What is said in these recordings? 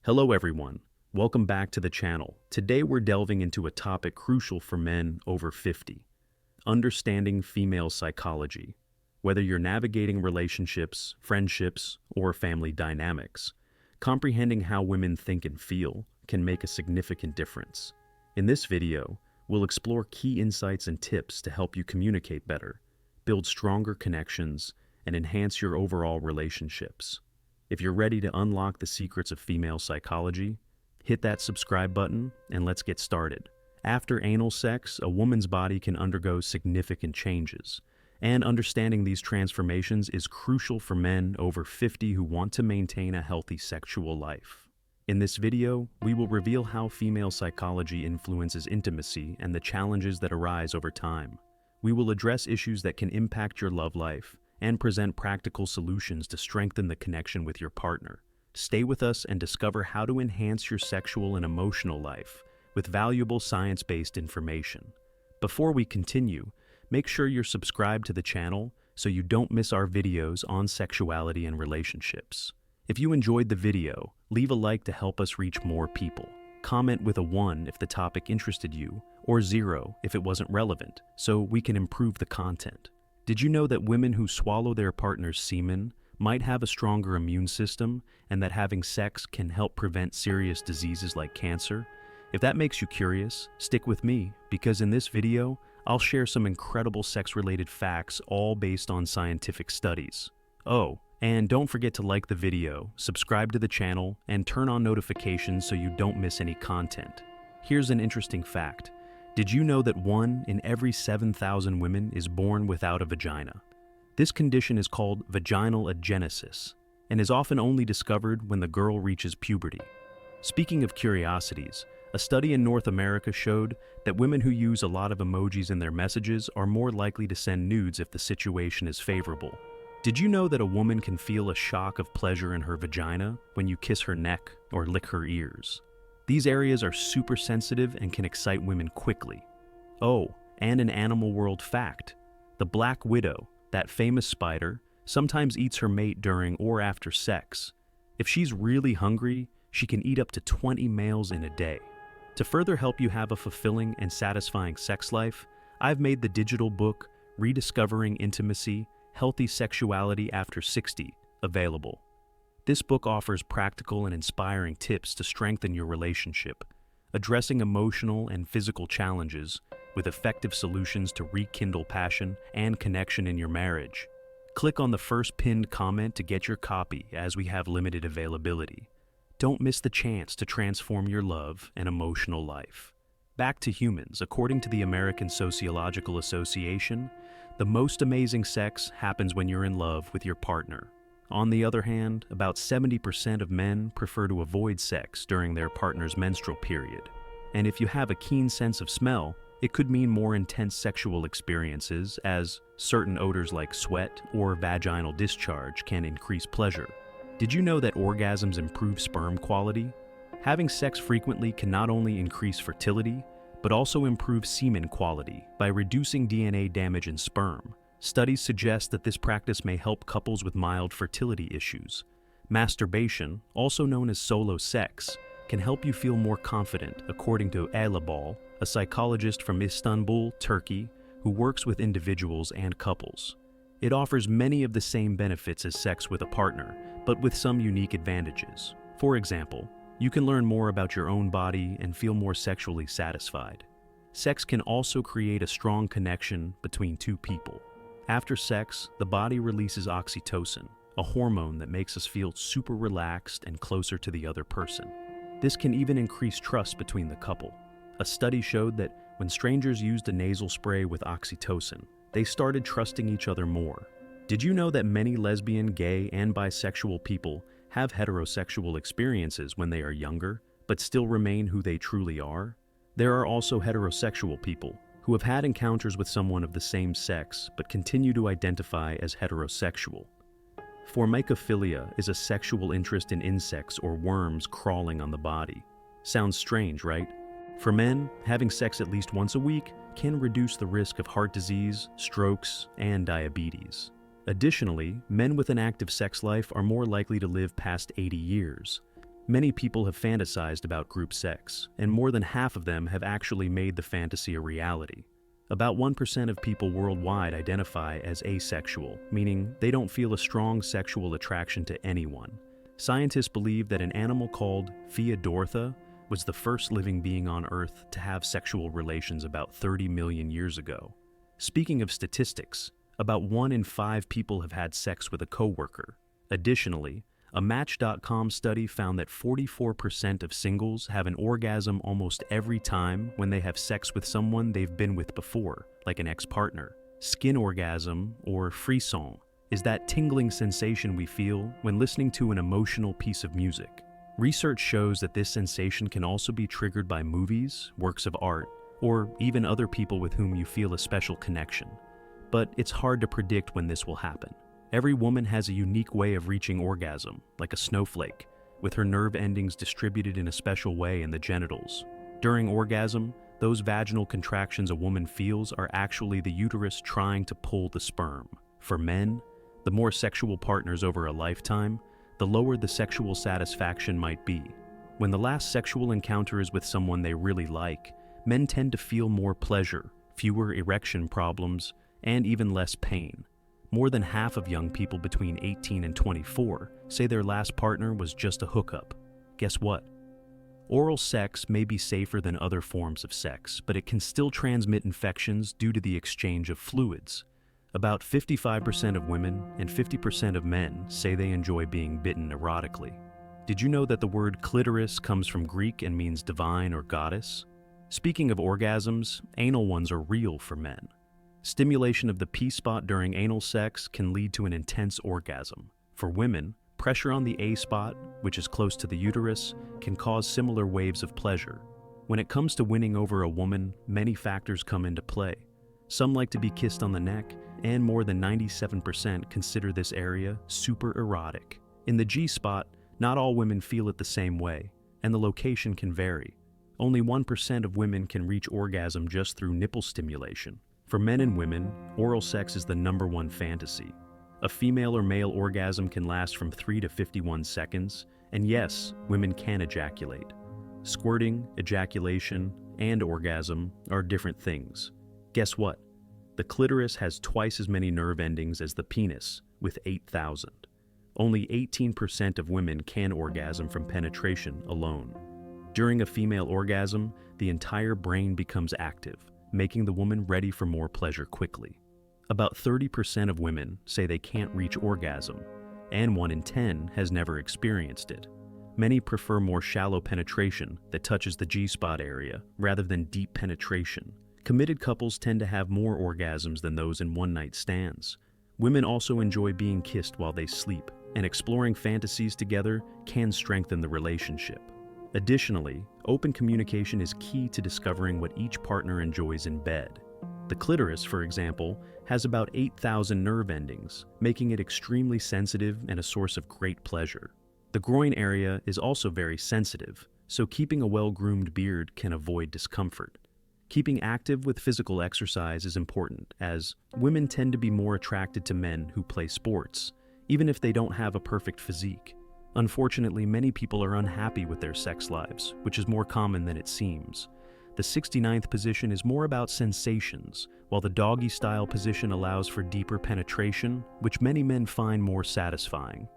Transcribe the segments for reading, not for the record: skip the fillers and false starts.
Hello everyone, welcome back to the channel. Today we're delving into a topic crucial for men over 50, understanding female psychology. Whether you're navigating relationships, friendships, or family dynamics, comprehending how women think and feel can make a significant difference. In this video, we'll explore key insights and tips to help you communicate better, build stronger connections, and enhance your overall relationships. If you're ready to unlock the secrets of female psychology, hit that subscribe button and let's get started. After anal sex, a woman's body can undergo significant changes, and understanding these transformations is crucial for men over 50 who want to maintain a healthy sexual life. In this video, we will reveal how female psychology influences intimacy and the challenges that arise over time. We will address issues that can impact your love life and present practical solutions to strengthen the connection with your partner. Stay with us and discover how to enhance your sexual and emotional life with valuable science-based information. Before we continue, make sure you're subscribed to the channel so you don't miss our videos on sexuality and relationships. If you enjoyed the video, leave a like to help us reach more people. Comment with a 1 if the topic interested you, or 0 if it wasn't relevant, so we can improve the content. Did you know that women who swallow their partner's semen might have a stronger immune system, and that having sex can help prevent serious diseases like cancer? If that makes you curious, stick with me, because in this video, I'll share some incredible sex-related facts all based on scientific studies. Oh, and don't forget to like the video, subscribe to the channel, and turn on notifications so you don't miss any content. Here's an interesting fact. Did you know that 1 in every 7,000 women is born without a vagina? This condition is called vaginal agenesis and is often only discovered when the girl reaches puberty. Speaking of curiosities, a study in North America showed that women who use a lot of emojis in their messages are more likely to send nudes if the situation is favorable. Did you know that a woman can feel a shock of pleasure in her vagina when you kiss her neck or lick her ears? These areas are super sensitive and can excite women quickly. Oh, and an animal world fact. The black widow, that famous spider, sometimes eats her mate during or after sex. If she's really hungry, she can eat up to 20 males in a day. To further help you have a fulfilling and satisfying sex life, I've made the digital book, Rediscovering Intimacy, Healthy Sexuality After 60, available. This book offers practical and inspiring tips to strengthen your relationship, addressing emotional and physical challenges with effective solutions to rekindle passion and connection in your marriage. Click on the first pinned comment to get your copy as we have limited availability. Don't miss the chance to transform your love and emotional life. Back to humans. According to the American Sociological Association, the most amazing sex happens when you're in love with your partner. On the other hand, about 70% of men prefer to avoid sex during their partner's menstrual period. And if you have a keen sense of smell, it could mean more intense sexual experiences, as certain odors like sweat or vaginal discharge can increase pleasure. Did you know that orgasms improve sperm quality? Having sex frequently can not only increase fertility, but also improve semen quality by reducing DNA damage in sperm. Studies suggest that this practice may help couples with mild fertility issues. Masturbation, also known as solo sex, can help you feel more confident, according to Bal, a psychologist from Istanbul, Turkey, who works with individuals and couples. It offers many of the same benefits as sex with a partner, but with some unique advantages. For example, you can learn more about your own body and feel more sexually satisfied. Sex can also create a strong connection between two people. After sex, the body releases oxytocin, a hormone that makes us feel super relaxed and closer to the other person. This can even increase trust between the couple. A study showed that when strangers used a nasal spray with oxytocin, they started trusting each other more. Did you know that many lesbian, gay, and bisexual people have heterosexual experiences when they are younger, but still remain who they truly are? There are also heterosexual people who have had encounters with someone of the same sex but continue to identify as heterosexual. Formicophilia is a sexual interest in insects or worms crawling on the body. Sounds strange, right? For men, having sex at least once a week can reduce the risk of heart disease, strokes, and diabetes. Additionally, men with an active sex life are more likely to live past 80 years. Many people have fantasized about group sex, and more than half of them have actually made the fantasy a reality. About 1% of people worldwide identify as asexual, meaning they don't feel a strong sexual attraction to anyone. Scientists believe that an animal called Theodortha was the first living being on Earth to have sexual relations about 30 million years ago. Speaking of statistics, about 1 in 5 people have had sex with a coworker. Additionally, a Match.com study found that 44% of singles have an orgasm almost every time when they have sex with someone they've been with before, like an ex-partner. Skin orgasm, or frisson, is that tingling sensation we feel when listening to an emotional piece of music. Research shows that this sensation can also be triggered by movies, works of art, or even other people with whom you feel a special connection. But it's hard to predict when this will happen. Every woman has a unique way of reaching orgasm, like a snowflake, with her nerve endings distributed in a special way in the genitals. During orgasm, those vaginal contractions a woman feels are actually the uterus trying to pull the sperm. For men, the more sexual partners over a lifetime, the lower the sexual satisfaction might be. When the last sexual encounter is with someone they really like, men tend to feel more pleasure, fewer erection problems, and even less pain. More than half of young people between 18 and 24 say their last partner was just a hookup. Guess what? Oral sex may be safer than other forms of sex, but it can still transmit infections due to the exchange of fluids. About 55% of women and 50% of men say they enjoy being bitten erotically. Did you know that the word clitoris comes from Greek and means divine or goddess? Speaking of orgasms, anal ones are real for men. Stimulation of the P-spot during anal sex can lead to an intense orgasm. For women, pressure on the A-spot, which is close to the uterus, can cause similar waves of pleasure. When it comes to winning over a woman, many factors come into play. Some like to be kissed on the neck, and more than 97% consider this area super erotic. In the G-spot, not all women feel it the same way, and the location can vary. Only 1% of women can reach orgasm just through nipple stimulation. For men and women, oral sex is the #1 fantasy. A female or male orgasm can last from 3 to 51 seconds, and yes, women can ejaculate. Squirting, ejaculation, and orgasm are different things. Guess what? The clitoris has twice as many nerve endings as the penis, with 8,000. Only 18% of women can orgasm from penetration alone. During a female orgasm, the entire brain becomes active, making the woman ready for more pleasure quickly. About 30% of women say they can't reach orgasm, and 1 in 10 has never experienced it. Many prefer more shallow penetration that touches the G-spot area rather than deep penetration. Committed couples tend to have more orgasms than those in one-night stands. Women also enjoy being kissed while they sleep, and exploring fantasies together can strengthen the relationship. Additionally, open communication is key to discovering what each partner enjoys in bed. The clitoris, for example, has about 8,000 nerve endings, making it extremely sensitive and a source of great pleasure. The groin area is also very sensitive, so keeping a well-groomed beard can avoid discomfort. Keeping active with physical exercise is important, as women tend to be more attracted to men who play sports, even if they don't have a perfect physique. Unfortunately, many people are unhappy with their sex lives, which is more common than it seems. The 69th position is more about sensations, while the doggy-style position allows for deeper penetration, which many men find more satisfying.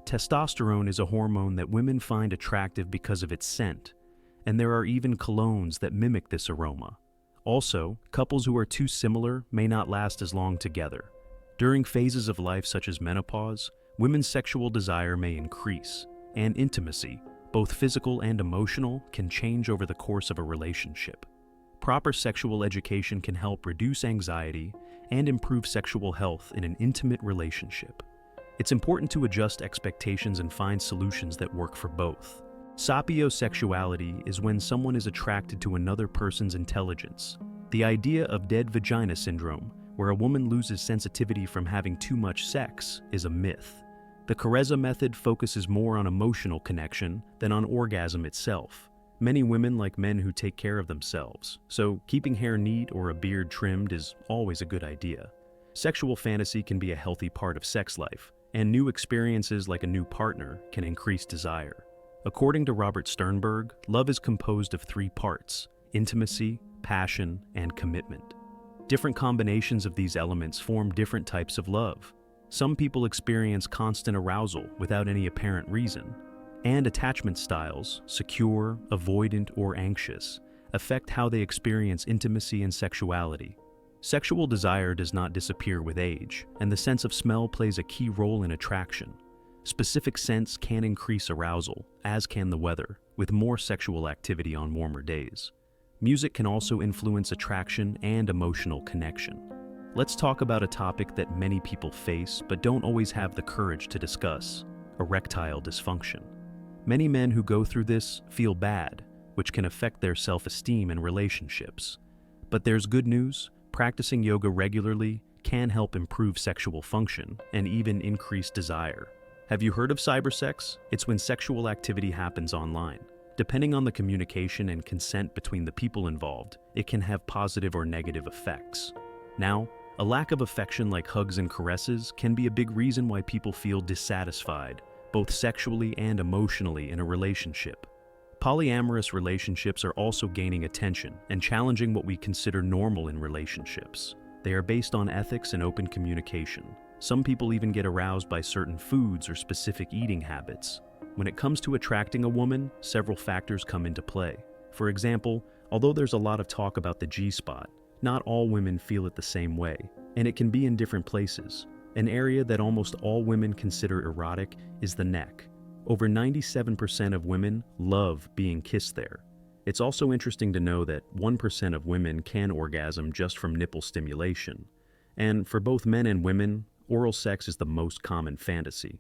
Testosterone is a hormone that women find attractive because of its scent, and there are even colognes that mimic this aroma. Also, couples who are too similar may not last as long together. During phases of life such as menopause, women's sexual desire may increase, and intimacy, both physical and emotional, can change over the course of a relationship. Proper sexual education can help reduce anxiety and improve sexual health in an intimate relationship. It's important to adjust expectations and find solutions that work for both. Sapiosexuality is when someone is attracted to another person's intelligence. The idea of dead vagina syndrome, where a woman loses sensitivity from having too much sex, is a myth. The Carezza method focuses more on emotional connection than on orgasm itself. Many women like men who take care of themselves, so keeping hair neat or a beard trimmed is always a good idea. Sexual fantasy can be a healthy part of sex life, and new experiences like a new partner can increase desire. According to Robert Sternberg, love is composed of three parts: intimacy, passion, and commitment. Different combinations of these elements form different types of love. Some people experience constant arousal without any apparent reason, and attachment styles, secure, avoidant, or anxious, affect how they experience intimacy and sexuality. Sexual desire does not disappear with age, and the sense of smell plays a key role in attraction. Specific scents can increase arousal, as can the weather, with more sexual activity on warmer days. Music can also influence attraction and emotional connection. Let's talk about a topic that many people face but don't always have the courage to discuss: erectile dysfunction. Many men who go through this feel bad, which can affect their self-esteem and relationships. But there's good news: practicing yoga regularly can help improve sexual function and even increase desire. Have you heard of cybersex? It's when sexual activity happens online. Depending on the communication and consent between the people involved, it can have positive or negative effects. Now, a lack of affection like hugs and caresses can be a big reason why people feel dissatisfied, both sexually and emotionally in a relationship. Polyamorous relationships are also gaining attention and challenging what we consider normal in relationships. They are based on ethics and open communication. Some people even get aroused by certain foods or specific eating habits. When it comes to attracting a woman, several factors come into play. For example, although there's a lot of talk about the G-spot, not all women feel it the same way, and it can be in different places. An area that almost all women consider erotic is the neck. Over 97% of women love being kissed there. It's also interesting to know that 1% of women can orgasm just from nipple stimulation. And for both men and women, oral sex is the most common fantasy.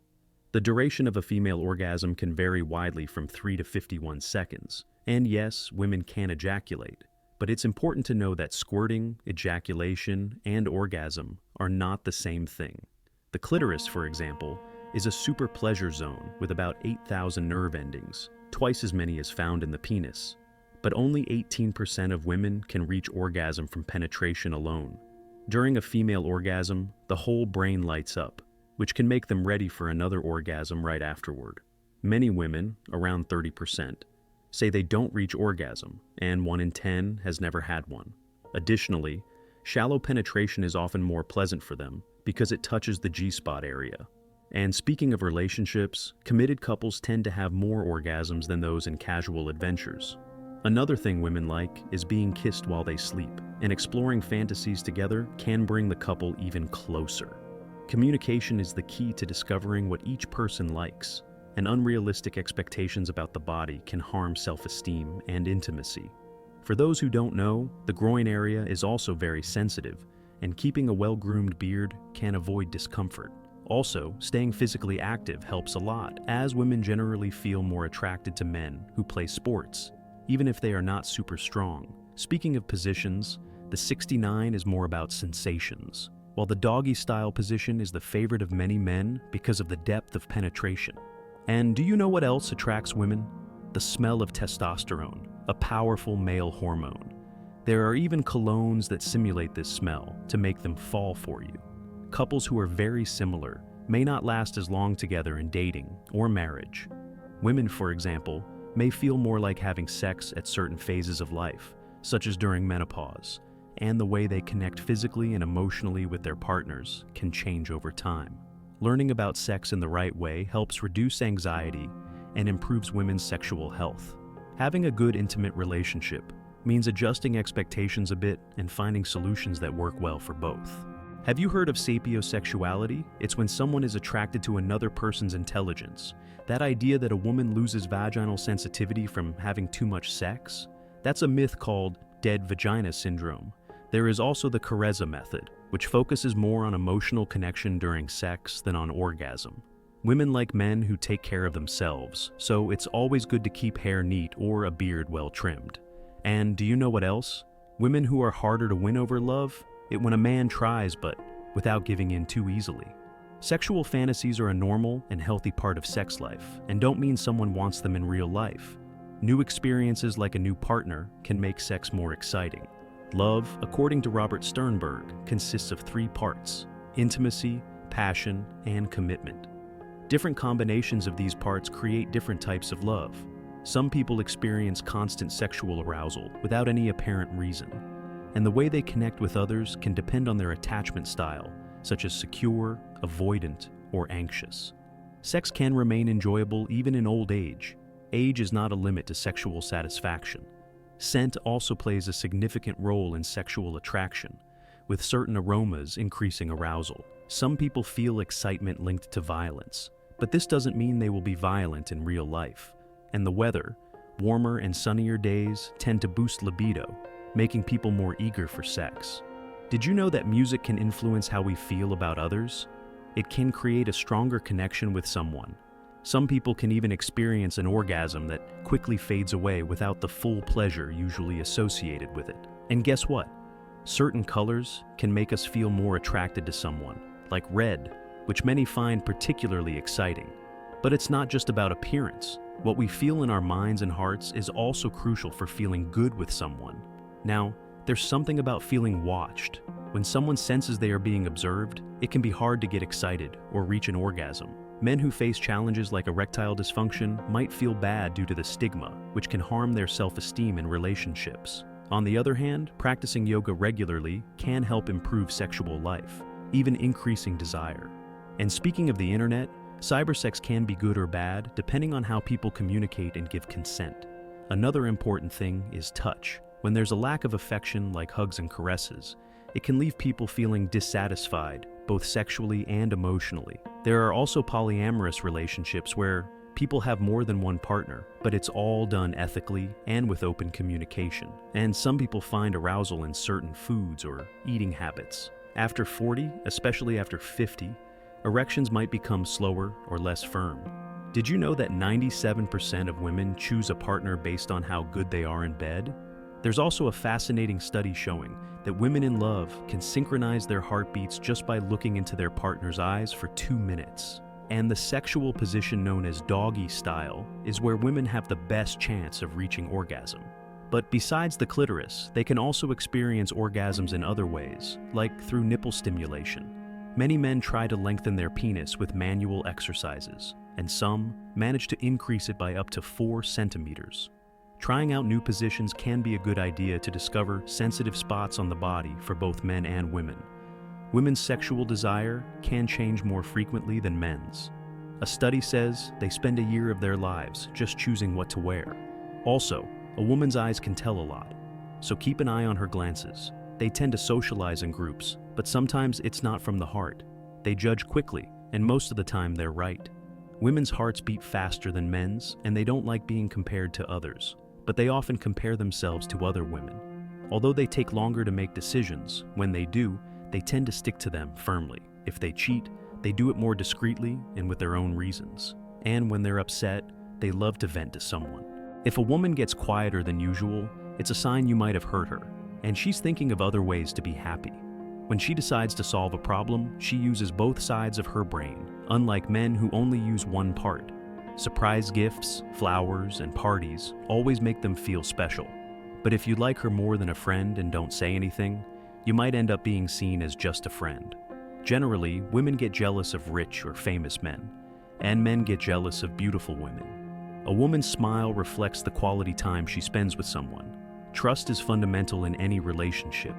The duration of a female orgasm can vary widely from 3 to 51 seconds. And yes, women can ejaculate, but it's important to know that squirting, ejaculation, and orgasm are not the same thing. The clitoris, for example, is a super pleasure zone with about 8,000 nerve endings, twice as many as found in the penis. But only 18% of women can reach orgasm from penetration alone. During a female orgasm, the whole brain lights up, which can make them ready for another orgasm right afterward. Many women, around 30%, say they don't reach orgasm, and 1 in 10 has never had one. Additionally, shallow penetration is often more pleasant for them because it touches the G-spot area. And speaking of relationships, committed couples tend to have more orgasms than those in casual adventures. Another thing women like is being kissed while they sleep, and exploring fantasies together can bring the couple even closer. Communication is the key to discovering what each person likes, and unrealistic expectations about the body can harm self-esteem and intimacy. For those who don't know, the groin area is also very sensitive, and keeping a well-groomed beard can avoid discomfort. Also, staying physically active helps a lot, as women generally feel more attracted to men who play sports, even if they are not super strong. Speaking of positions, the 69 is more about sensations, while the doggy-style position is the favorite of many men because of the depth of penetration. And do you know what else attracts women? The smell of testosterone, a powerful male hormone. There are even colognes that simulate this smell to make them fall for you. Couples who are very similar may not last as long together in dating or marriage. Women, for example, may feel more like having sex at certain phases of life, such as during menopause, and the way they connect physically and emotionally with their partners can change over time. Learning about sex in the right way helps reduce anxiety and improves women's sexual health. Having a good intimate relationship means adjusting expectations a bit and finding solutions that work well for both. Have you heard of sapiosexuality? It's when someone is attracted to another person's intelligence. That idea that a woman loses vaginal sensitivity from having too much sex? That's a myth called dead vagina syndrome. There is also the Carezza method, which focuses more on emotional connection during sex than on orgasm. Women like men who take care of themselves, so it's always good to keep hair neat or a beard well trimmed. And do you know what else? Women who are harder to win over love? It when a man tries but without giving in too easily. Sexual fantasies are a normal and healthy part of sex life and don't mean someone wants them in real life. New experiences like a new partner can make sex more exciting. Love, according to Robert Sternberg, consists of 3 parts: intimacy, passion, and commitment. Different combinations of these parts create different types of love. Some people experience constant sexual arousal without any apparent reason, and the way they connect with others can depend on their attachment style, such as secure, avoidant, or anxious. Sex can remain enjoyable even in old age. Age is not a limit to sexual satisfaction. Scent also plays a significant role in sexual attraction, with certain aromas increasing arousal. Some people feel excitement linked to violence, but this doesn't mean they will be violent in real life. And the weather, warmer and sunnier days, tend to boost libido, making people more eager for sex. Did you know that music can influence how we feel about others? It can create a stronger connection with someone. Some people can even experience an orgasm that quickly fades away without the full pleasure usually associated with it. And guess what? Certain colors can make us feel more attracted to someone, like red, which many find particularly exciting. But it's not just about appearance. What we feel in our minds and hearts is also crucial for feeling good with someone. Now, there's something about feeling watched. When someone senses they are being observed, it can be hard to get excited or reach an orgasm. Men who face challenges like erectile dysfunction might feel bad due to the stigma, which can harm their self-esteem in relationships. On the other hand, practicing yoga regularly can help improve sexual life, even increasing desire. And speaking of the internet, cybersex can be good or bad depending on how people communicate and give consent. Another important thing is touch. When there's a lack of affection like hugs and caresses, it can leave people feeling dissatisfied, both sexually and emotionally. There are also polyamorous relationships where people have more than one partner, but it's all done ethically and with open communication. And some people find arousal in certain foods or eating habits. After 40, especially after 50, erections might become slower or less firm. Did you know that 97% of women choose a partner based on how good they are in bed? There's also a fascinating study showing that women in love can synchronize their heartbeats just by looking into their partner's eyes for 2 minutes. And the sexual position known as doggy style is where women have the best chance of reaching orgasm. But besides the clitoris, they can also experience orgasms in other ways, like through nipple stimulation. Many men try to lengthen their penis with manual exercises, and some manage to increase it by up to 4 centimeters. Trying out new positions can be a good idea to discover sensitive spots on the body for both men and women. Women's sexual desire can change more frequently than men's. A study says they spend a year of their lives just choosing what to wear. Also, a woman's eyes can tell a lot, so keep an eye on her glances. They tend to socialize in groups, but sometimes it's not from the heart. They judge quickly, and most of the time they're right. Women's hearts beat faster than men's, and they don't like being compared to others, but they often compare themselves to other women. Although they take longer to make decisions, when they do, they tend to stick to them firmly. If they cheat, they do it more discreetly and with their own reasons. And when they're upset, they love to vent to someone. If a woman gets quieter than usual, it's a sign you might have hurt her, and she's thinking of other ways to be happy. When she decides to solve a problem, she uses both sides of her brain, unlike men who only use one part. Surprise gifts, flowers, and parties always make them feel special. But if you like her more than a friend and don't say anything, you might end up being seen as just a friend. Generally, women get jealous of rich or famous men, and men get jealous of beautiful women. A woman's smile reflects the quality time she spends with someone. Trust is fundamental in any relationship.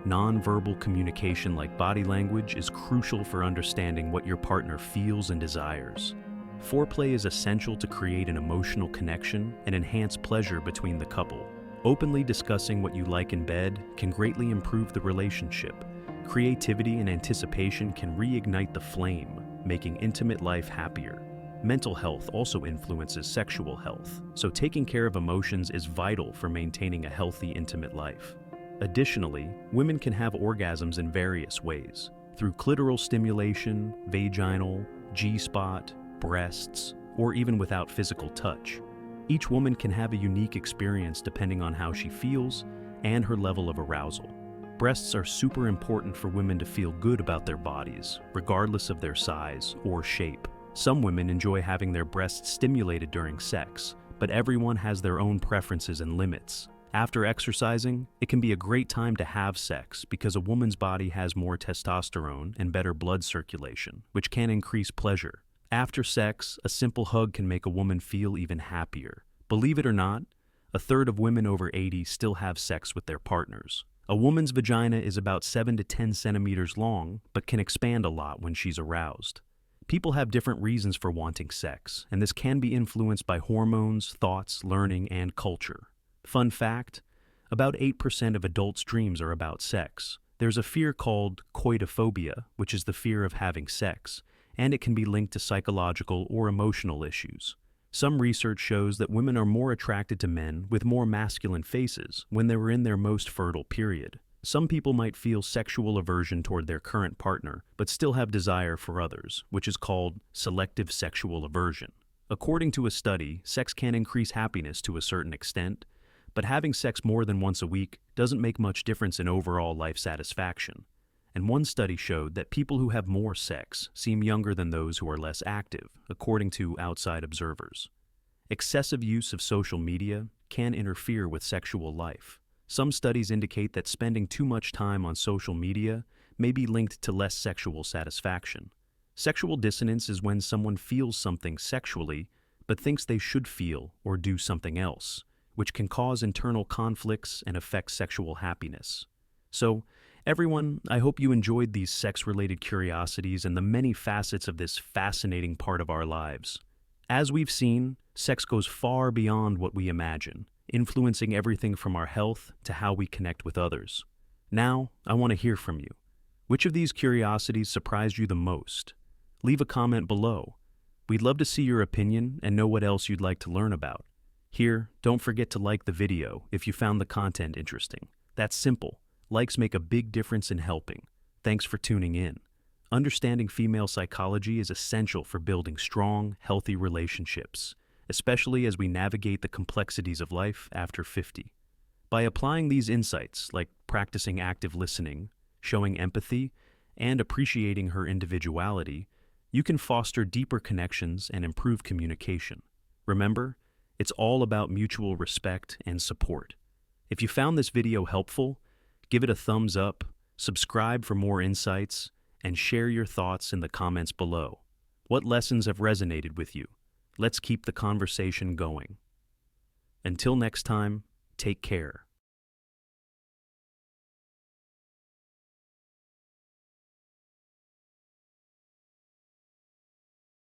Non-verbal communication like body language is crucial for understanding what your partner feels and desires. Foreplay is essential to create an emotional connection and enhance pleasure between the couple. Openly discussing what you like in bed can greatly improve the relationship. Creativity and anticipation can reignite the flame, making intimate life happier. Mental health also influences sexual health, so taking care of emotions is vital for maintaining a healthy, intimate life. Additionally, women can have orgasms in various ways, through clitoral stimulation, vaginal, G-spot, breasts, or even without physical touch. Each woman can have a unique experience depending on how she feels and her level of arousal. Breasts are super important for women to feel good about their bodies, regardless of their size or shape. Some women enjoy having their breasts stimulated during sex, but everyone has their own preferences and limits. After exercising, it can be a great time to have sex because a woman's body has more testosterone and better blood circulation, which can increase pleasure. After sex, a simple hug can make a woman feel even happier. Believe it or not, a third of women over 80 still have sex with their partners. A woman's vagina is about 7 to 10 centimeters long, but can expand a lot when she's aroused. People have different reasons for wanting sex, and this can be influenced by hormones, thoughts, learning, and culture. Fun fact, about 8% of adults' dreams are about sex. There's a fear called coitophobia, which is the fear of having sex, and it can be linked to psychological or emotional issues. Some research shows that women are more attracted to men with more masculine faces when they were in their most fertile period. Some people might feel sexual aversion toward their current partner, but still have desire for others, which is called selective sexual aversion. According to a study, sex can increase happiness to a certain extent, but having sex more than once a week doesn't make much difference in overall life satisfaction. And one study showed that people who have more sex seem younger than those who are less active, according to outside observers. Excessive use of social media can interfere with sexual life. Some studies indicate that spending too much time on social media may be linked to less sexual satisfaction. Sexual dissonance is when someone feels something sexually, but thinks they should feel or do something else, which can cause internal conflicts and affect sexual happiness. So, everyone, I hope you enjoyed these sex-related curiosities and the many facets of this fascinating part of our lives. As we've seen, sex goes far beyond what we imagine, influencing everything from our health to how we connect with others. Now, I want to hear from you. Which of these curiosities surprised you the most? Leave a comment below. We'd love to see your opinion and know what else you'd like to learn about. Here, don't forget to like the video if you found the content interesting. That's simple. Likes make a big difference in helping. Thanks for tuning in. Understanding female psychology is essential for building strong, healthy relationships, especially as we navigate the complexities of life after 50. By applying these insights, like practicing active listening, showing empathy, and appreciating her individuality, you can foster deeper connections and improve communication. Remember, it's all about mutual respect and support. If you found this video helpful, give it a thumbs up, subscribe for more insights, and share your thoughts in the comments below. What lessons have resonated with you? Let's keep the conversation going. Until next time, take care.